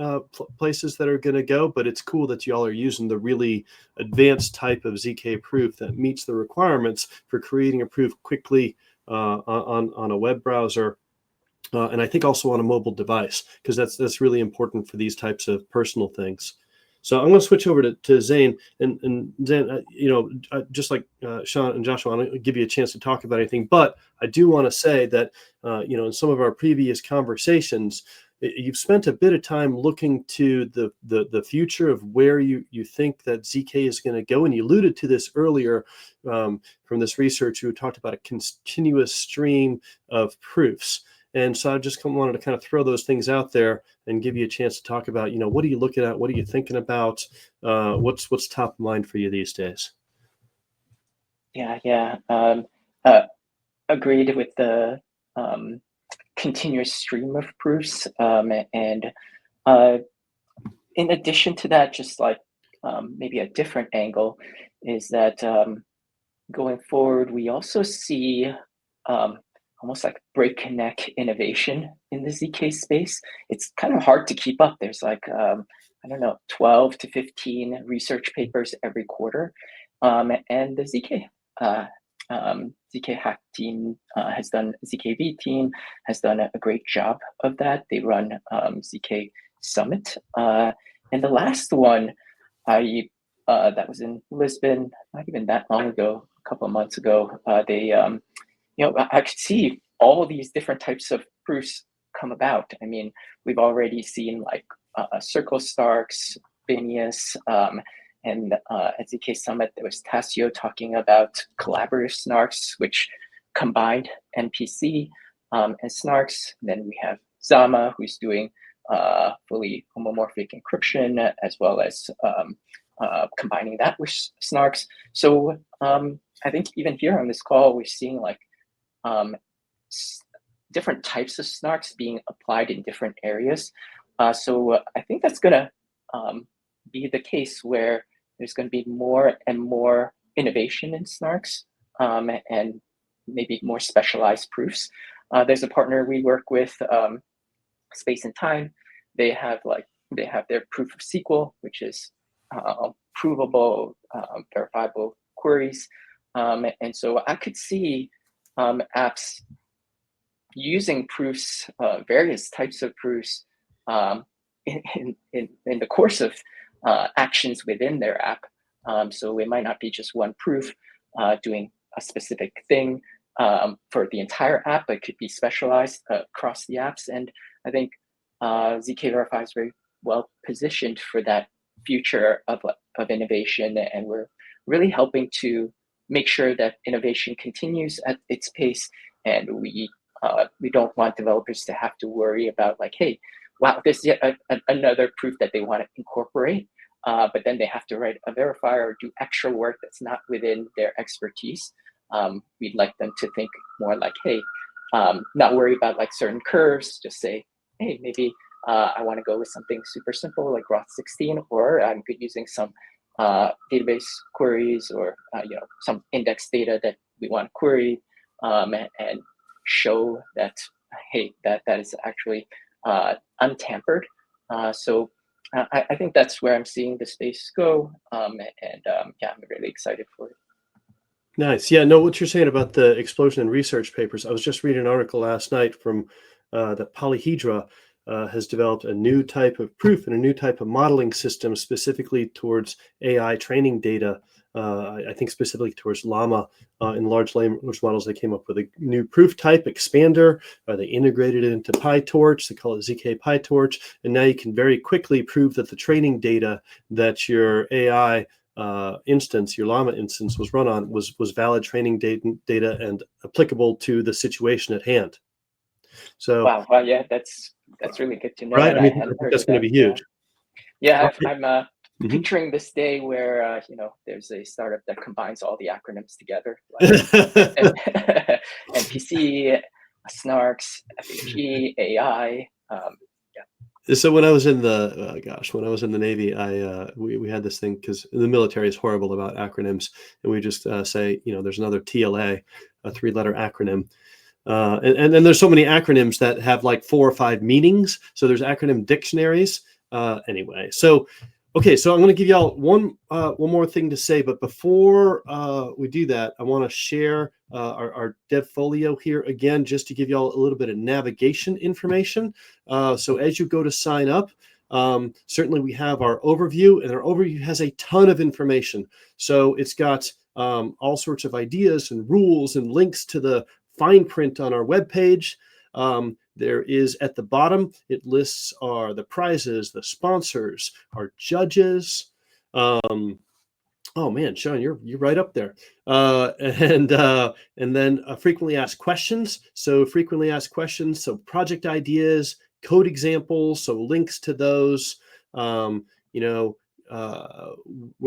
places that are going to go, but it's cool that y'all are using the really advanced type of zk proof that meets the requirements for creating a proof quickly on a web browser. And I think also on a mobile device, because that's really important for these types of personal things. So I'm going to switch over to Zane, and Zane, just like Sean and Joshua, I'm going to give you a chance to talk about anything. But I do want to say that, in some of our previous conversations, you've spent a bit of time looking to the future of where you think that zk is going to go, and you alluded to this earlier from this research. You talked about a continuous stream of proofs. And so I just wanted to kind of throw those things out there and give you a chance to talk about, what are you looking at? What are you thinking about? What's top of mind for you these days? Yeah. Agreed with the continuous stream of proofs. And in addition to that, just like maybe a different angle is that going forward, we also see almost like breakneck innovation in the zk space. It's kind of hard to keep up. There's like, 12 to 15 research papers every quarter. And the zk hack team zkV team has done a great job of that. They run zk Summit. And the last one, that was in Lisbon, not even that long ago, a couple of months ago, they I could see all of these different types of proofs come about. I mean, we've already seen like Circle Starks Phineas, and at ZK Summit, there was Tassio talking about collaborative snarks, which combined NPC and snarks. Then we have Zama, who's doing fully homomorphic encryption, as well as combining that with snarks. So I think even here on this call, we're seeing like different types of snarks being applied in different areas. So I think that's going to be the case where there's going to be more and more innovation in snarks and maybe more specialized proofs. There's a partner we work with, Space and Time. They have their proof of SQL, which is provable, verifiable queries. And so I could see apps using proofs, various types of proofs in the course of actions within their app. So it might not be just one proof doing a specific thing for the entire app, but it could be specialized across the apps. And I think zkVerify is very well positioned for that future of innovation, and we're really helping to make sure that innovation continues at its pace, and we don't want developers to have to worry about like, hey, wow, there's yet another proof that they want to incorporate, but then they have to write a verifier or do extra work that's not within their expertise. We'd like them to think more like, hey, not worry about like certain curves, just say, hey, maybe I want to go with something super simple like Roth16, or I'm good using some database queries or some index data that we want to query, and show that, hey, that is actually untampered. So I think that's where I'm seeing the space go, and yeah, I'm really excited for it. Nice. Yeah, no, what you're saying about the explosion in research papers, I was just reading an article last night from that Polyhedra has developed a new type of proof and a new type of modeling system specifically towards AI training data. I think specifically towards Llama in large language models. They came up with a new proof type expander. They integrated it into PyTorch. They call it zkPyTorch. And now you can very quickly prove that the training data that your AI instance, your Llama instance was run on was valid training data and applicable to the situation at hand. So wow, yeah, that's really good to know. Right, I mean, I think that's going to be huge. Yeah, I'm picturing this day where there's a startup that combines all the acronyms together, like NPC, snarks, FAG, AI. So when I was in the Navy, we had this thing because the military is horrible about acronyms, and we just say, there's another TLA, a 3-letter acronym. And then there's so many acronyms that have like 4 or 5 meanings. So there's acronym dictionaries. Anyway, so okay, so I'm going to give y'all one more thing to say, but before we do that, I want to share our DevFolio here again, just to give y'all a little bit of navigation information. So as you go to sign up, certainly we have our overview, and our overview has a ton of information. So it's got all sorts of ideas and rules and links to the fine print on our webpage. There is at the bottom, it lists the prizes, the sponsors, our judges. Oh man, Sean, you're right up there. And then frequently asked questions. So frequently asked questions, so project ideas, code examples, so links to those. Where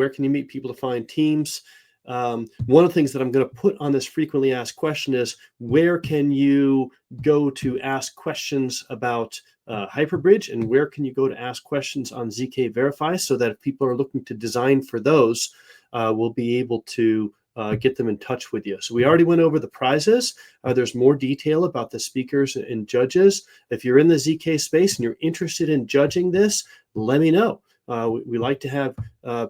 can you meet people to find teams? One of the things that I'm going to put on this frequently asked question is, where can you go to ask questions about Hyperbridge, and where can you go to ask questions on zkVerify, so that if people are looking to design for those, we'll be able to get them in touch with you. So we already went over the prizes. There's more detail about the speakers and judges. If you're in the ZK space and you're interested in judging this, let me know. We like to have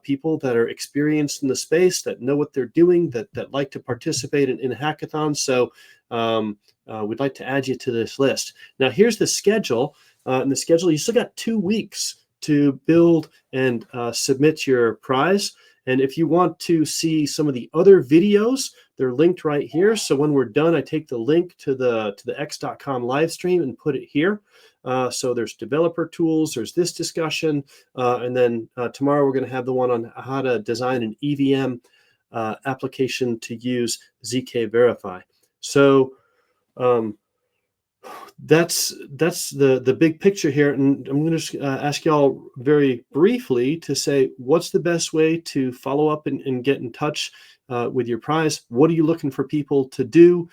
people that are experienced in the space, that know what they're doing, that like to participate in hackathons. So we'd like to add you to this list. Now here's the schedule. In the schedule, you still got 2 weeks to build and submit your prize. And if you want to see some of the other videos, they're linked right here. So when we're done, I take the link to the x.com live stream and put it here. So there's developer tools, there's this discussion, and then tomorrow we're going to have the one on how to design an EVM application to use zkVerify. So that's the big picture here, and I'm going to ask y'all very briefly to say what's the best way to follow up and get in touch with your prize. What are you looking for people to do?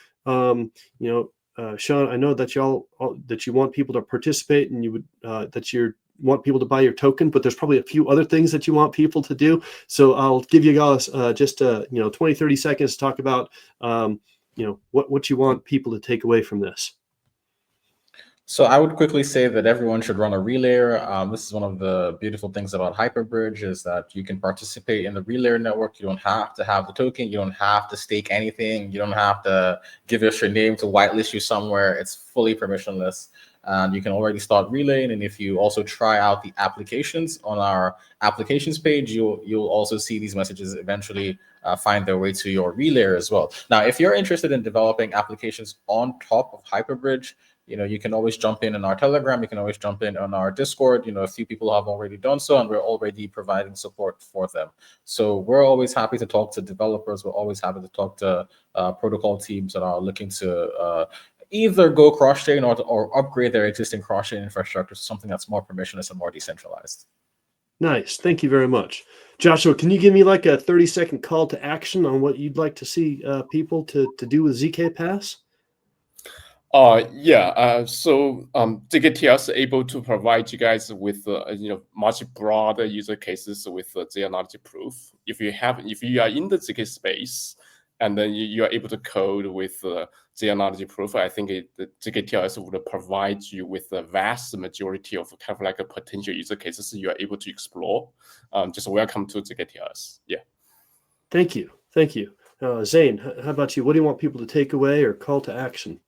Sean, I know that you want people to participate, and you would that you want people to buy your token, but there's probably a few other things that you want people to do. So I'll give you guys just 20, 30 seconds to talk about what you want people to take away from this. So I would quickly say that everyone should run a relayer. This is one of the beautiful things about Hyperbridge, is that you can participate in the relayer network. You don't have to have the token. You don't have to stake anything. You don't have to give us your name to whitelist you somewhere. It's fully permissionless. And you can already start relaying. And if you also try out the applications on our applications page, you'll also see these messages eventually find their way to your relayer as well. Now, if you're interested in developing applications on top of Hyperbridge, you can always jump in our Telegram. You can always jump in on our Discord. A few people have already done so, and we're already providing support for them. So we're always happy to talk to developers. We're always happy to talk to protocol teams that are looking to either go cross-chain or upgrade their existing cross-chain infrastructure to something that's more permissionless and more decentralized. Nice. Thank you very much. Joshua, can you give me like a 30-second call to action on what you'd like to see people to do with zkPass? So zkTR is able to provide you guys with much broader user cases with zero-knowledge proof. If you are in the zk space, and then you are able to code with zero-knowledge proof, I think the zkTR would provide you with the vast majority of kind of like a potential user cases you are able to explore. Just welcome to zkTR. Yeah. Thank you. Zane, how about you? What do you want people to take away or call to action?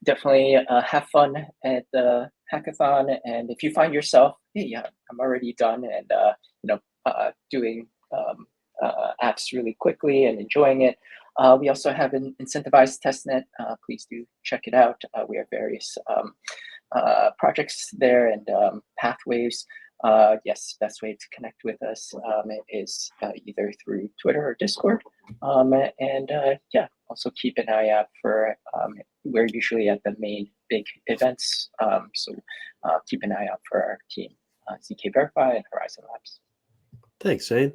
Definitely have fun at the hackathon, and if you find yourself, hey, I'm already done, and doing apps really quickly and enjoying it, we also have an incentivized testnet. Please do check it out. We have various projects there and pathways. Yes, best way to connect with us is either through Twitter or Discord. Also keep an eye out for, we're usually at the main big events. So keep an eye out for our team, zkVerify and Horizen Labs. Thanks, Zane.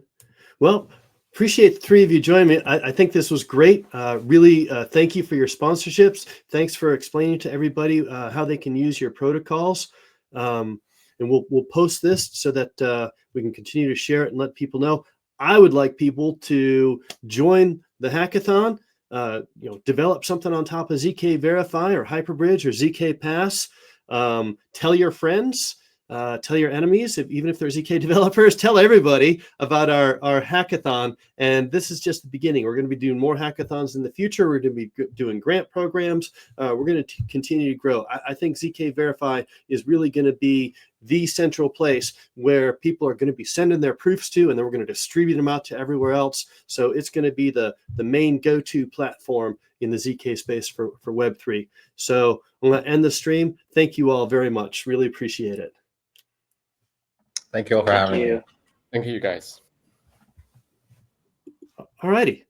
Well, appreciate the three of you joining me. I think this was great. Really, thank you for your sponsorships. Thanks for explaining to everybody how they can use your protocols. And we'll post this so that we can continue to share it and let people know. I would like people to join the hackathon, develop something on top of zkVerify or Hyperbridge or zkPass. Tell your friends, tell your enemies, even if they're ZK developers, tell everybody about our hackathon. And this is just the beginning. We're going to be doing more hackathons in the future. We're going to be doing grant programs. We're going to continue to grow. I think zkVerify is really going to be the central place where people are going to be sending their proofs to, and then we're going to distribute them out to everywhere else. So it's going to be the main go-to platform in the ZK space for Web3. So I'm going to end the stream. Thank you all very much. Really appreciate it. Thank you all for having me. Thank you, guys. All righty.